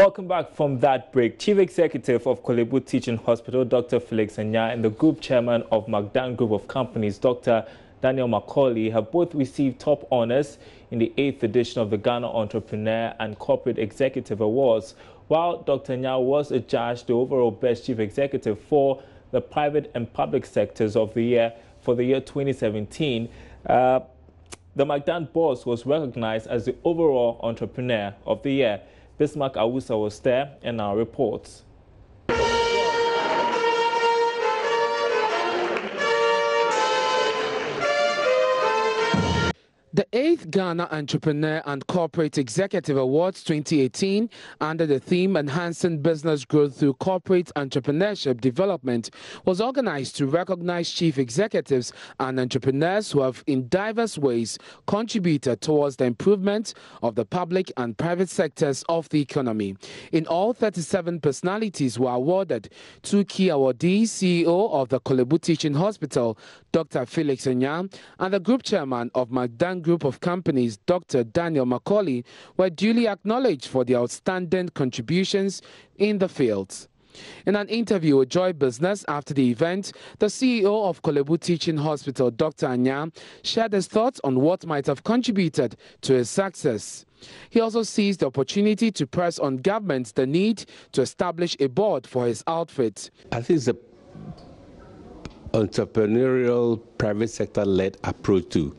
Welcome back from that break. Chief Executive of Kolebu Teaching Hospital, Dr. Felix Anya, and the Group Chairman of Magdan Group of Companies, Dr. Daniel Macaulay, have both received top honors in the 8th edition of the Ghana Entrepreneur and Corporate Executive Awards, while Dr. Anya was adjudged the overall Best Chief Executive for the private and public sectors of the year for the year 2017. The Magdan boss was recognized as the overall Entrepreneur of the Year. Bismarck Awusa was there and our reports. The 8th Ghana Entrepreneur and Corporate Executive Awards 2018, under the theme Enhancing Business Growth Through Corporate Entrepreneurship Development, was organized to recognize chief executives and entrepreneurs who have in diverse ways contributed towards the improvement of the public and private sectors of the economy. In all, 37 personalities were awarded. 2 key awardees, CEO of the Kolebu Teaching Hospital, Dr. Felix Anya, and the Group Chairman of Magdan Group of Companies, Dr. Daniel Macaulay, were duly acknowledged for their outstanding contributions in the field. In an interview with Joy Business after the event, the CEO of Kolebu Teaching Hospital, Dr. Anya, shared his thoughts on what might have contributed to his success. He also seized the opportunity to press on government the need to establish a board for his outfit. I think it's an entrepreneurial, private sector-led approach to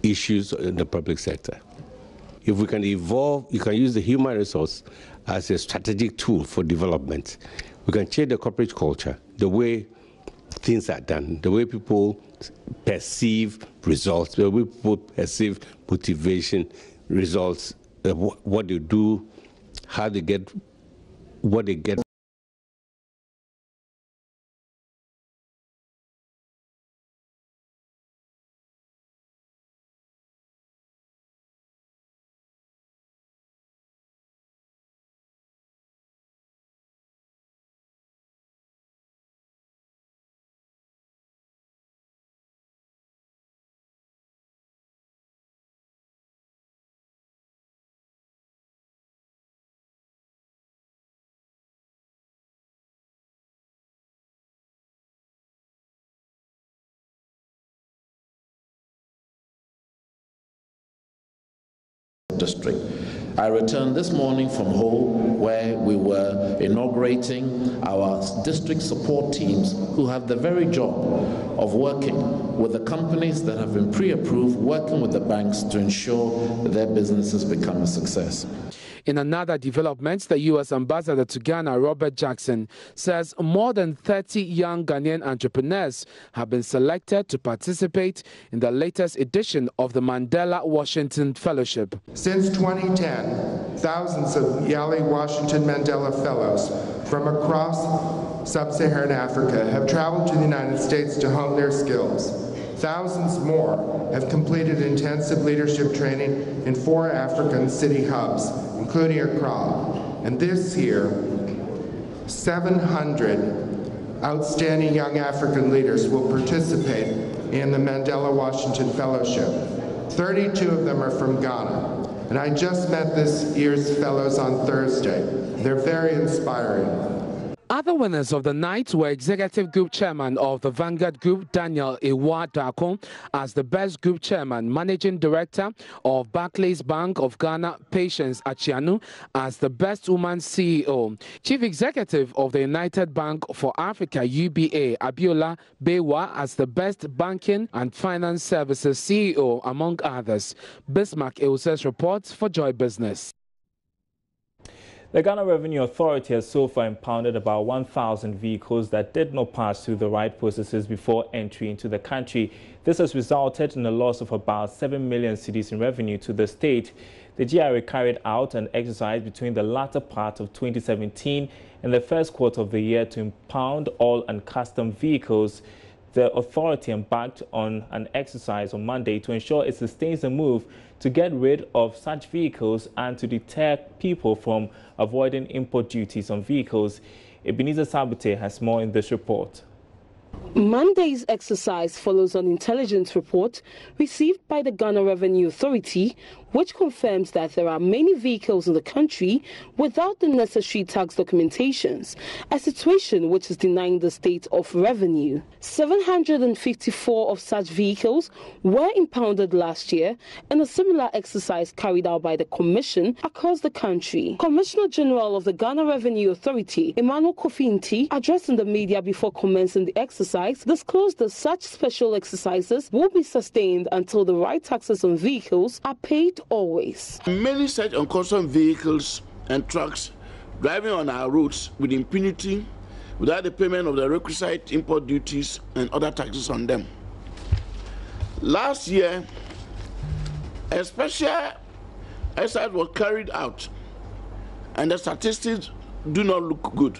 issues in the public sector. If we can evolve, you can use the human resource as a strategic tool for development. We can change the corporate culture, the way things are done, the way people perceive results, the way people perceive motivation, results, what they do, how they get what they get. District. I returned this morning from Ho, where we were inaugurating our district support teams who have the very job of working with the companies that have been pre-approved, working with the banks to ensure that their businesses become a success. In another development, the U.S. Ambassador to Ghana, Robert Jackson, says more than 30 young Ghanaian entrepreneurs have been selected to participate in the latest edition of the Mandela Washington Fellowship. Since 2010, thousands of Yali Washington Mandela Fellows from across sub-Saharan Africa have traveled to the United States to hone their skills. Thousands more have completed intensive leadership training in 4 African city hubs, including Accra. And this year, 700 outstanding young African leaders will participate in the Mandela Washington Fellowship. 32 of them are from Ghana. And I just met this year's fellows on Thursday. They're very inspiring. Other winners of the night were Executive Group Chairman of the Vanguard Group, Daniel Ewa Dako, as the Best Group Chairman, Managing Director of Barclays Bank of Ghana, Patience Achianu, as the Best Woman CEO, Chief Executive of the United Bank for Africa, UBA, Abiola Bewa, as the Best Banking and Finance Services CEO, among others. Bismarck Awusa's reports for Joy Business. The Ghana Revenue Authority has so far impounded about 1,000 vehicles that did not pass through the right processes before entry into the country. This has resulted in a loss of about 7 million cedis in revenue to the state. The GRA carried out an exercise between the latter part of 2017 and the first quarter of the year to impound all uncustomed vehicles. The authority embarked on an exercise on Monday to ensure it sustains the move to get rid of such vehicles and to deter people from avoiding import duties on vehicles. Ebenezer Sabute has more in this report. Monday's exercise follows an intelligence report received by the Ghana Revenue Authority, which confirms that there are many vehicles in the country without the necessary tax documentations, a situation which is denying the state of revenue. 754 of such vehicles were impounded last year in a similar exercise carried out by the Commission across the country. Commissioner General of the Ghana Revenue Authority, Emmanuel Kofi, addressing the media before commencing the exercise, disclosed that such special exercises will be sustained until the right taxes on vehicles are paid always. Many such uncustomed vehicles and trucks driving on our roads with impunity without the payment of the requisite import duties and other taxes on them. Last year, a special exercise was carried out, and the statistics do not look good.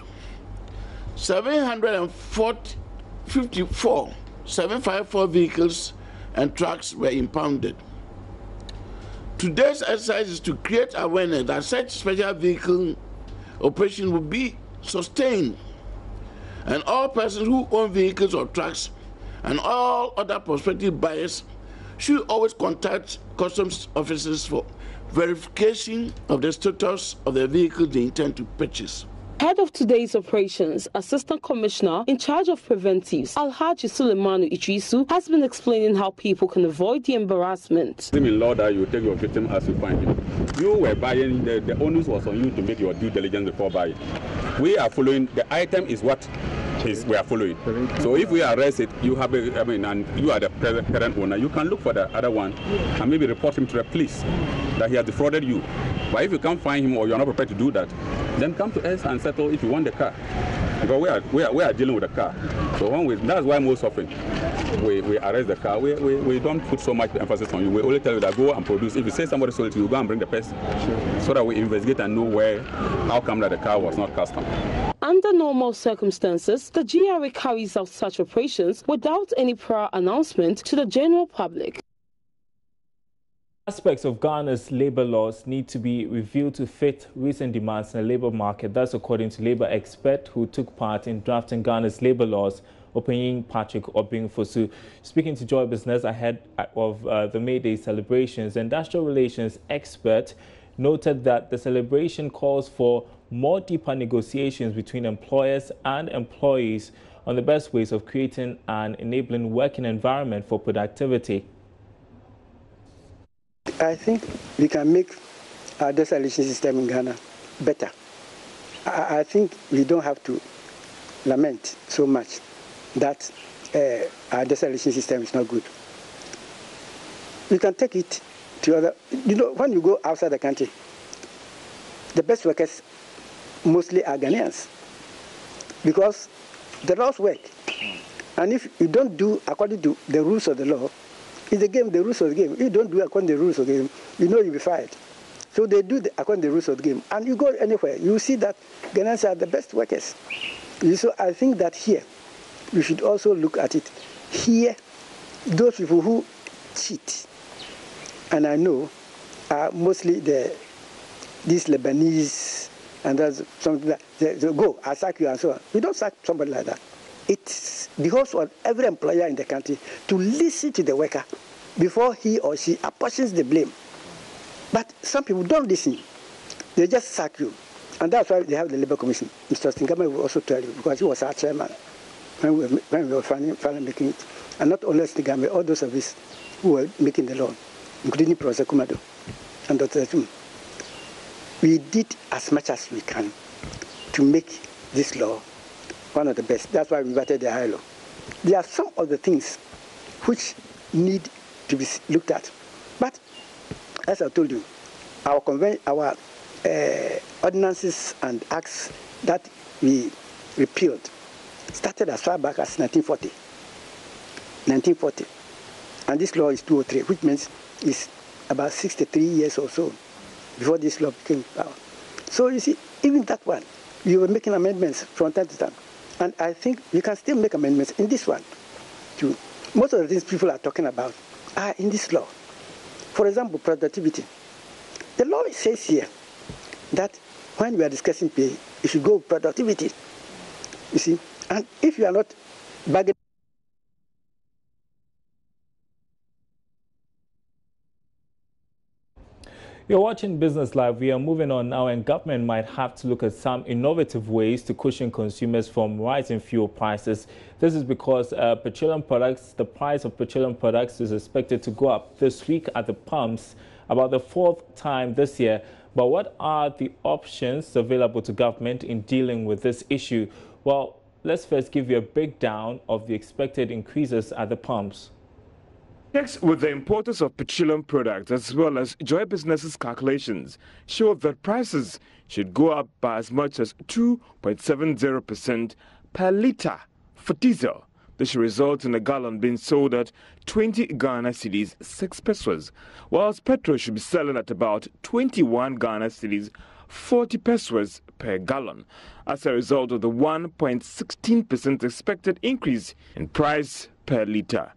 754 vehicles and trucks were impounded. Today's exercise is to create awareness that such special vehicle operation will be sustained, and all persons who own vehicles or trucks and all other prospective buyers should always contact customs officers for verification of the status of the vehicle they intend to purchase. Head of today's operations, Assistant Commissioner in charge of preventives, Alhaji Suleimanu Idrisu, has been explaining how people can avoid the embarrassment. In law that you take your victim as you find him. You were buying, the onus was on you to make your due diligence before buying. We are following, the item is what we are following. So if we arrest it, you have and you are the parent owner, you can look for the other one and maybe report him to the police that he has defrauded you. But if you can't find him or you're not prepared to do that, then come to us and settle if you want the car. Because we are dealing with the car. So that's why most often we arrest the car. We don't put so much emphasis on you. We only tell you that go and produce. If you say somebody sold it to you, go and bring the person, so that we investigate and know how come that the car was not custom. Under normal circumstances, the GRA carries out such operations without any prior announcement to the general public. Aspects of Ghana's labor laws need to be reviewed to fit recent demands in the labor market. That's according to labor expert who took part in drafting Ghana's labor laws, Opening Patrick Obingfosu. Speaking to Joy Business ahead of the May Day celebrations, the industrial relations expert noted that the celebration calls for more deeper negotiations between employers and employees on the best ways of creating an enabling working environment for productivity. I think we can make our desalination system in Ghana better. I think we don't have to lament so much that our desalination system is not good. We can take it to other, when you go outside the country, the best workers mostly are Ghanaians because the laws work. And if you don't do according to the rules of the law, it's the game, the rules of the game. If you don't do according to the rules of the game, you'll be fired. So they do according to the rules of the game. And you go anywhere, you see that Ghanaians are the best workers. So I think that here, we should also look at it. Here, those people who cheat, and I know, are mostly these Lebanese, and there's something that they go, I sack you and so on. We don't sack somebody like that. It's because of every employer in the country to listen to the worker before he or she apportions the blame. But some people don't listen. They just sack you. And that's why they have the Labour Commission. Mr. Stinkama will also tell you, because he was our chairman when we were finally making it. And not only Stinkama, all those of us who were making the law, including Professor Kumado and Dr. Tum. We did as much as we can to make this law one of the best. That's why we invited the ILO. There are some of the things which need to be looked at. But as I told you, our ordinances and acts that we repealed started as far back as 1940. And this law is 203, which means it's about 63 years or so before this law became power. So you see, even that one, we were making amendments from time to time. And I think we can still make amendments in this one too. Most of the things people are talking about are in this law. For example, productivity. The law says here that when we are discussing pay, you should go with productivity. You see, and if you are not bargaining, You're watching Business Live. We are moving on now, and government might have to look at some innovative ways to cushion consumers from rising fuel prices. This is because the price of petroleum products is expected to go up this week at the pumps, about the fourth time this year. But what are the options available to government in dealing with this issue? Well, let's first give you a breakdown of the expected increases at the pumps. Checks with the importers of petroleum products as well as Joy Business's calculations show that prices should go up by as much as 2.70% per litre for diesel. This should result in a gallon being sold at 20 Ghana cedis, 6 pesos, whilst petrol should be selling at about 21 Ghana cedis, 40 pesos per gallon, as a result of the 1.16% expected increase in price per litre.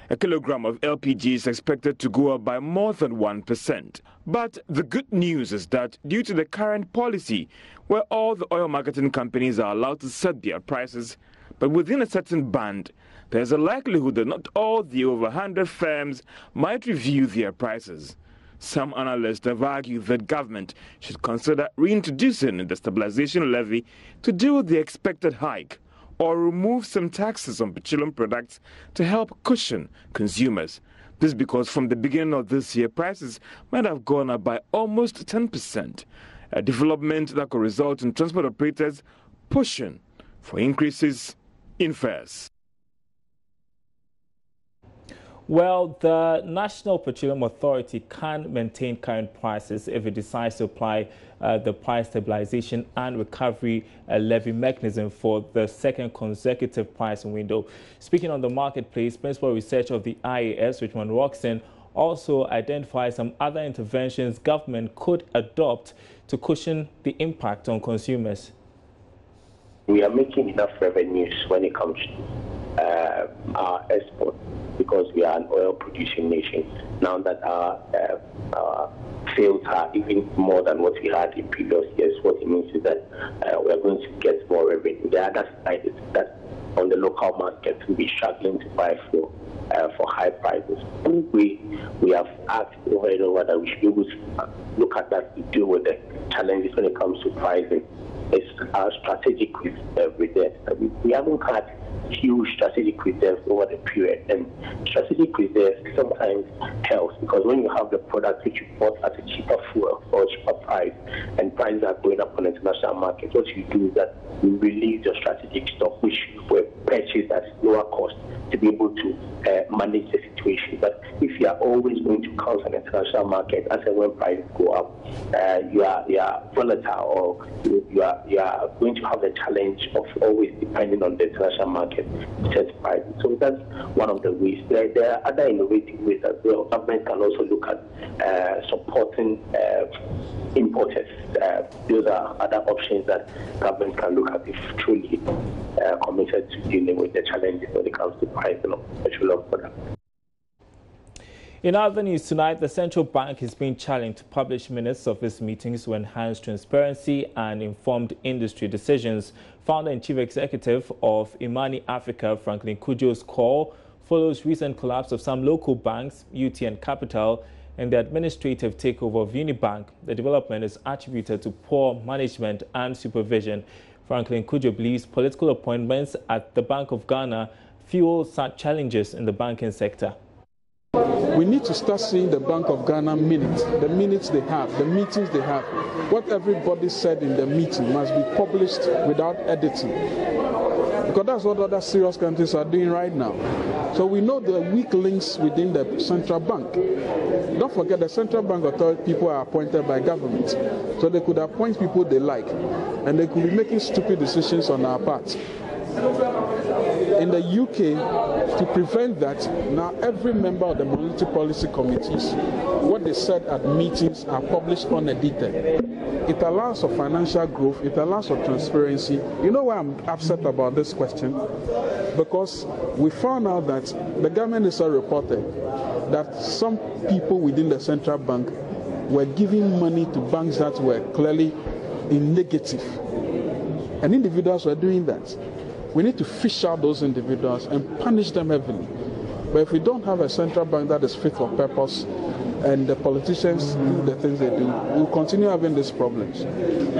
A kilogram of LPG is expected to go up by more than 1%. But the good news is that due to the current policy, where all the oil marketing companies are allowed to set their prices, but within a certain band, there's a likelihood that not all the over 100 firms might review their prices. Some analysts have argued that government should consider reintroducing the stabilization levy to deal with the expected hike, or remove some taxes on petroleum products to help cushion consumers. This because from the beginning of this year, prices might have gone up by almost 10%, a development that could result in transport operators pushing for increases in fares. Well, the National Petroleum Authority can maintain current prices if it decides to apply the price stabilization and recovery levy mechanism for the second consecutive pricing window. Speaking on the marketplace, principal researcher of the IAS, Richmond Roxon, also identifies some other interventions government could adopt to cushion the impact on consumers. We are making enough revenues when it comes to our export, because we are an oil-producing nation. Now that our sales are even more than what we had in previous years, what it means is that we are going to get more revenue. The other side is that on the local market, we'll be struggling to buy fuel for high prices. We have asked over and over that we should be able to look at that to deal with the challenges when it comes to pricing. It's our strategic reserves. We haven't had huge strategic reserves over the period, and strategic reserves sometimes helps, because when you have the product which you bought at a cheaper fuel or cheaper price, and prices are going up on the international market, what you do is that you release your strategic stock, which were purchased at lower cost, to be able to manage the situation. But if you are always going to count on the international market, as and when prices go up, you are volatile, or you are going to have the challenge of always depending on the international market to set prices. So that's one of the ways. There are other innovative ways as well. Government can also look at supporting importers. Those are other options that government can look at if truly committed to dealing with the challenges when it comes to pricing of petroleum products. In other news tonight, the central bank is being challenged to publish minutes of its meetings to enhance transparency and informed industry decisions. Founder and chief executive of Imani Africa, Franklin Kudjo's call follows recent collapse of some local banks, UTN Capital, and the administrative takeover of Unibank. The development is attributed to poor management and supervision. Franklin Kudjo believes political appointments at the Bank of Ghana fuel such challenges in the banking sector. We need to start seeing the Bank of Ghana minutes, the minutes they have, the meetings they have. What everybody said in the meeting must be published without editing, because that's what other serious countries are doing right now. So we know the weak links within the central bank. Don't forget, the central bank authority people are appointed by government, so they could appoint people they like, and they could be making stupid decisions on our part. In the UK, to prevent that, now every member of the monetary policy committees, what they said at meetings are published unedited. It allows for financial growth, it allows for transparency. You know why I'm upset about this question? Because we found out that the government is reported that some people within the central bank were giving money to banks that were clearly in negative. And individuals were doing that. We need to fish out those individuals and punish them heavily. But if we don't have a central bank that is fit for purpose, and the politicians do the things they do, we'll continue having these problems.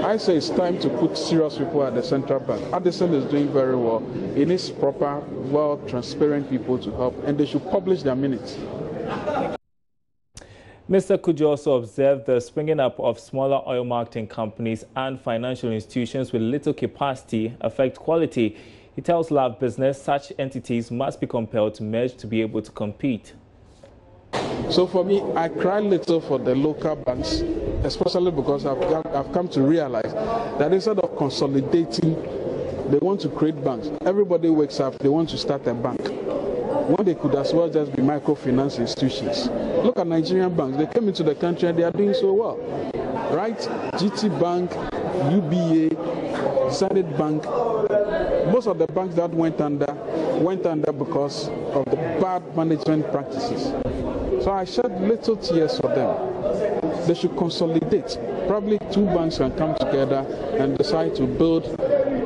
I say it's time to put serious people at the central bank. Addison is doing very well. It needs proper, well, transparent people to help, and they should publish their minutes. Mr. Kujo also observed the springing up of smaller oil marketing companies and financial institutions with little capacity affect quality. He tells Love Business such entities must be compelled to merge to be able to compete. So for me, I cry little for the local banks, especially because I've come to realize that instead of consolidating, they want to create banks. Everybody wakes up, they want to start a bank, when they could as well just be microfinance institutions. Look at Nigerian banks. They came into the country and they are doing so well, right? GT Bank, UBA, Standard Bank. Most of the banks that went under because of the bad management practices. So I shed little tears for them. They should consolidate. Probably two banks can come together and decide to build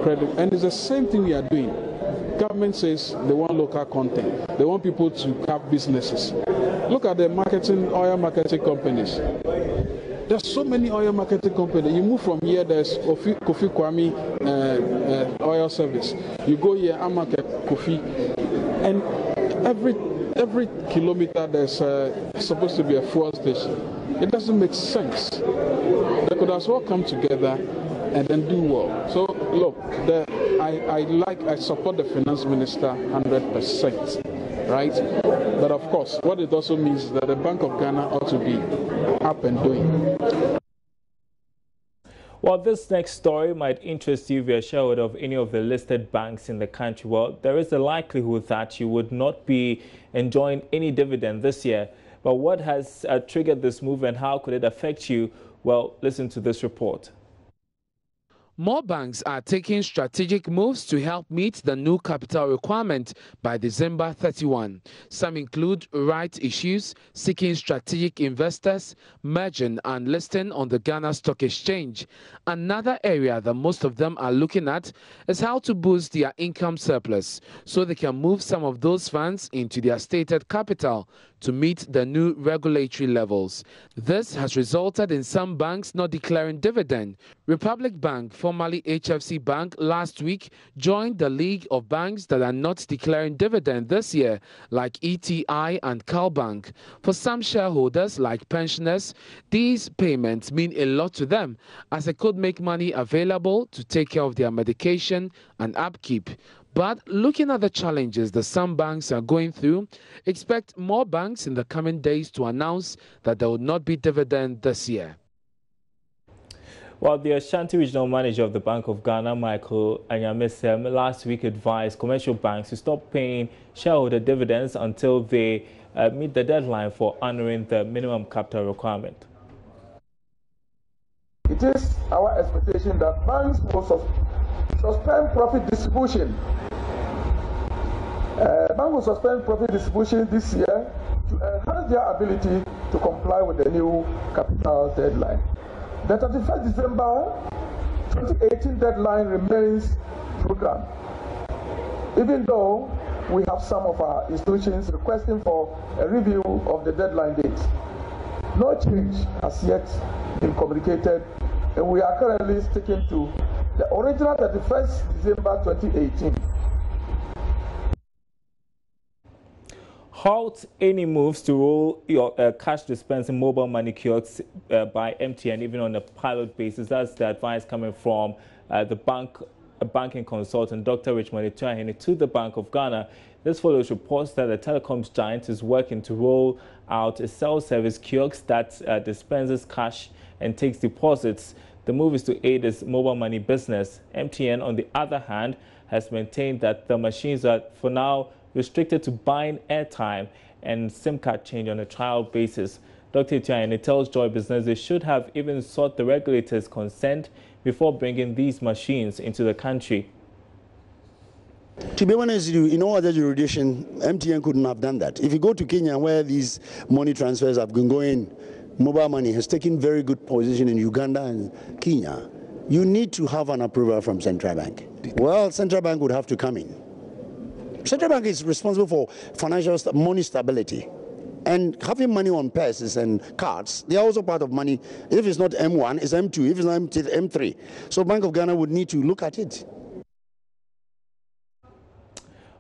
credit. And it's the same thing we are doing. Government says they want local content. They want people to have businesses. Look at the oil marketing companies. There's so many oil marketing companies. You move from here, there's Kofi Kwame oil service. You go here, Amaka Kofi, and every kilometer there's supposed to be a fuel station. It doesn't make sense. They could as well come together and then do well. So look, I support the finance minister 100%, right? But of course, what it also means is that the Bank of Ghana ought to be up and doing. While this next story might interest you if you're a shareholder of any of the listed banks in the country, well, there is a likelihood that you would not be enjoying any dividend this year. But what has triggered this move and how could it affect you? Well, listen to this report. More banks are taking strategic moves to help meet the new capital requirement by December 31. Some include rights issues, seeking strategic investors, merging and listing on the Ghana Stock Exchange. Another area that most of them are looking at is how to boost their income surplus so they can move some of those funds into their stated capital to meet the new regulatory levels. This has resulted in some banks not declaring dividend. Republic Bank, formerly HFC Bank, last week joined the league of banks that are not declaring dividend this year, like ETI and CalBank. For some shareholders, like pensioners, these payments mean a lot to them, as it could make money available to take care of their medication and upkeep. But looking at the challenges that some banks are going through, expect more banks in the coming days to announce that there will not be dividend this year. Well, the Ashanti Regional Manager of the Bank of Ghana, Michael Anyamesem, last week advised commercial banks to stop paying shareholder dividends until they meet the deadline for honoring the minimum capital requirement. It is our expectation that banks will suspend profit distribution. Bank will suspend profit distribution this year to enhance their ability to comply with the new capital deadline. The 31st December 2018 deadline remains programmed, even though we have some of our institutions requesting for a review of the deadline date. No change has yet been communicated, and we are currently sticking to the original 31st December 2018. Halt any moves to roll your cash dispensing mobile money kiosks by MTN, even on a pilot basis. That's the advice coming from the banking consultant, Dr. Richmond Ituahene, to the Bank of Ghana. This follows reports that the telecoms giant is working to roll out a self-service kiosk that dispenses cash and takes deposits. The move is to aid its mobile money business. MTN, on the other hand, has maintained that the machines are, for now, restricted to buying airtime and SIM card change on a trial basis. Dr. Ituahene tells Joy Business they should have even sought the regulator's consent before bringing these machines into the country. To be honest with you, in all other jurisdiction, MTN couldn't have done that. If you go to Kenya, where these money transfers have been going, mobile money has taken very good position in Uganda and Kenya. You need to have an approval from Central Bank. Well, Central Bank would have to come in. Central Bank is responsible for financial money stability. And having money on purses and cards, they are also part of money. If it's not M1, it's M2. If it's not M2, M3. So Bank of Ghana would need to look at it.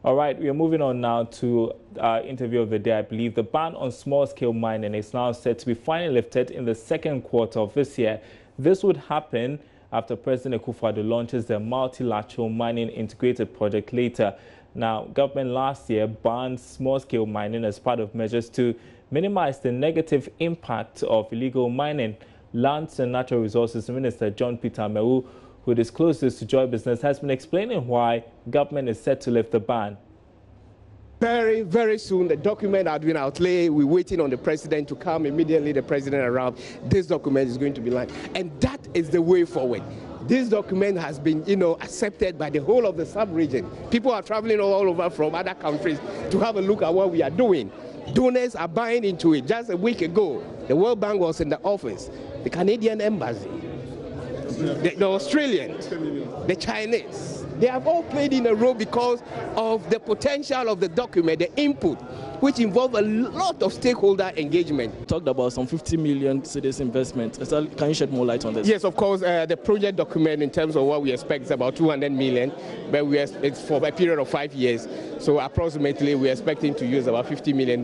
All right, we are moving on now to our interview of the day. I believe the ban on small-scale mining is now set to be finally lifted in the second quarter of this year. This would happen after President Akufo-Addo launches the multilateral mining integrated project later. Now, government last year banned small-scale mining as part of measures to minimize the negative impact of illegal mining. Lands and Natural Resources Minister John Peter Amewu, who disclosed this to Joy Business, has been explaining why government is set to lift the ban. Very, very soon, the document has been outlaid. We're waiting on the president to come. Immediately, the president arrives. This document is going to be launched. And that is the way forward. This document has been, accepted by the whole of the sub-region. People are traveling all over from other countries to have a look at what we are doing. Donors are buying into it. Just a week ago, the World Bank was in the office. The Canadian embassy, the Australians, the Chinese, they have all played in a role because of the potential of the document, the input, which involve a lot of stakeholder engagement. Talked about some 50 million cedis investment. Can you shed more light on this? Yes, of course. The project document, in terms of what we expect, is about 200 million, but it's for a period of 5 years. So approximately, we're expecting to use about $50 million,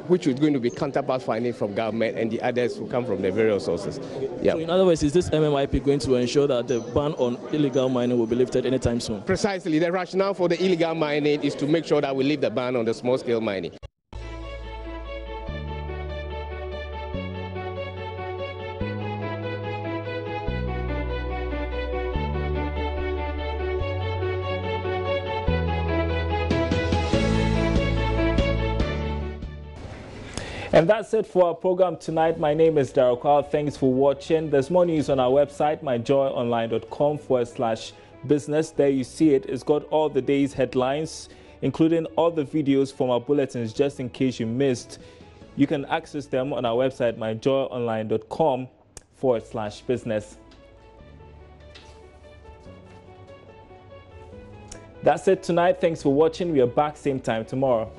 which is going to be counterpart funding from government, and the others will come from the various sources. Yeah. So in other words, is this MMIP going to ensure that the ban on illegal mining will be lifted anytime soon? Precisely. The rationale for the illegal mining is to make sure that we lift the ban on the small-scale mining. And that's it for our program tonight. My name is Darryl Kwao. Thanks for watching. There's more news on our website, myjoyonline.com/business. There you see it. It's got all the day's headlines, including all the videos from our bulletins, just in case you missed. You can access them on our website, myjoyonline.com/business. That's it tonight. Thanks for watching. We are back same time tomorrow.